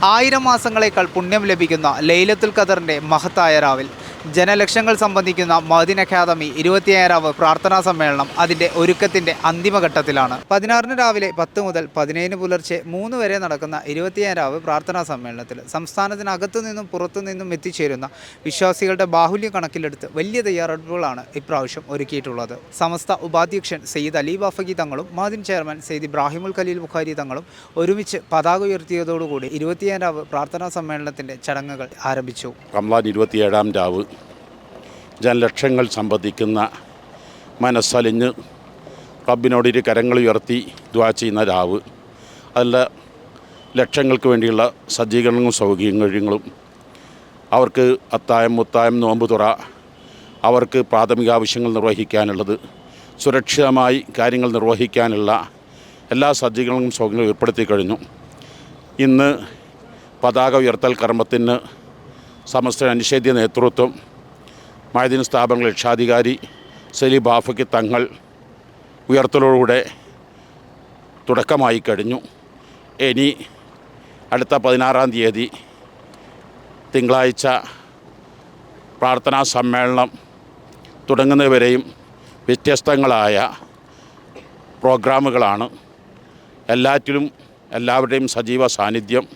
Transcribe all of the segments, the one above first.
1000 മാസങ്ങളേക്കാൾ പുണ്യം ലഭിക്കുന്ന ലൈലത്തുൽ ഖദറിൻ്റെ മഹത്തായ രാവിൽ ജനലക്ഷങ്ങൾ സംബന്ധിക്കുന്ന മഅ്ദിൻ അക്കാദമി 27ാം പ്രാർത്ഥനാ സമ്മേളനം അതിൻ്റെ ഒരുക്കത്തിൻ്റെ അന്തിമഘട്ടത്തിലാണ്. 16 രാവിലെ 10 മുതൽ 17 പുലർച്ചെ 3 വരെ നടക്കുന്ന 27ാം പ്രാർത്ഥനാ സമ്മേളനത്തിൽ സംസ്ഥാനത്തിനകത്തു നിന്നും പുറത്തു നിന്നും എത്തിച്ചേരുന്ന വിശ്വാസികളുടെ ബാഹുല്യം കണക്കിലെടുത്ത് വലിയ തയ്യാറെടുപ്പുകളാണ് ഇപ്രാവശ്യം ഒരുക്കിയിട്ടുള്ളത്. സമസ്ത ഉപാധ്യക്ഷൻ സയ്യിദ് അലി ബാഫഖി തങ്ങളും മഅ്ദിൻ ചെയർമാൻ സയ്യിദ് ഇബ്രാഹിമുൽ ഖലീൽ ബുഖാരി തങ്ങളും ഒരുമിച്ച് പതാക ഉയർത്തിയതോടുകൂടി 27ാം പ്രാർത്ഥനാ സമ്മേളനത്തിൻ്റെ ചടങ്ങുകൾ ആരംഭിച്ചു. റമളാൻ 27ാം രാവ് ജനലക്ഷങ്ങൾ സംബന്ധിക്കുന്ന മനസ്സലിഞ്ഞ് റബ്ബിനോടിരു കരങ്ങൾ ഉയർത്തി ദുആ ചെയ്യുന്ന രാവ്. അതിൽ ലക്ഷങ്ങൾക്ക് വേണ്ടിയുള്ള സജ്ജീകരണങ്ങളും സൗകര്യങ്ങളും അവർക്ക് അത്തായം മുത്തായം നോമ്പ് തുറ, അവർക്ക് പ്രാഥമിക ആവശ്യങ്ങൾ നിർവഹിക്കാനുള്ളത്, സുരക്ഷിതമായി കാര്യങ്ങൾ നിർവഹിക്കാനുള്ള എല്ലാ സജ്ജീകരണങ്ങളും സൗകര്യങ്ങളും ഏർപ്പെടുത്തി കഴിഞ്ഞു. ഇന്ന് പതാക ഉയർത്തൽ കർമ്മത്തിന് സമസ്ത അനിഷേധ്യ നേതൃത്വം, മഅ്ദിൻ സ്ഥാപനങ്ങൾ രക്ഷാധികാരി സലി ബാഫഖി തങ്ങൾ ഉയർത്തലോടുകൂടെ തുടക്കമായി കഴിഞ്ഞു. ഇനി അടുത്ത 16-ാം തീയതി തിങ്കളാഴ്ച പ്രാർത്ഥനാ സമ്മേളനം തുടങ്ങുന്നവരെയും വ്യത്യസ്തങ്ങളായ പ്രോഗ്രാമുകളാണ്. എല്ലാറ്റിലും എല്ലാവരുടെയും സജീവ സാന്നിധ്യം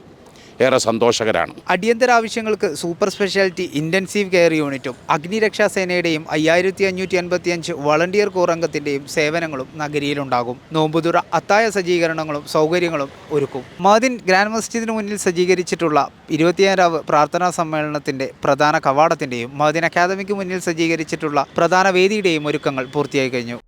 ഏറെ സന്തോഷകരമാണ്. അടിയന്തര ആവശ്യങ്ങൾക്ക് സൂപ്പർ സ്പെഷ്യാലിറ്റി ഇൻറ്റൻസീവ് കെയർ യൂണിറ്റും അഗ്നിരക്ഷാസേനയുടെയും 5555 വളണ്ടിയർ കോർ അംഗത്തിൻ്റെയും സേവനങ്ങളും നഗരിയിലുണ്ടാകും. നോമ്പുതുറ, അത്തായ സജ്ജീകരണങ്ങളും സൗകര്യങ്ങളും ഒരുക്കും. മഅ്ദിൻ ഗ്രാൻഡ് മസ്ജിദിന് മുന്നിൽ സജ്ജീകരിച്ചിട്ടുള്ള 27ാം പ്രാർത്ഥനാ സമ്മേളനത്തിൻ്റെ പ്രധാന കവാടത്തിൻ്റെയും മഅ്ദിൻ അക്കാദമിക്ക് മുന്നിൽ സജ്ജീകരിച്ചിട്ടുള്ള പ്രധാന വേദിയുടെയും ഒരുക്കങ്ങൾ പൂർത്തിയായി കഴിഞ്ഞു.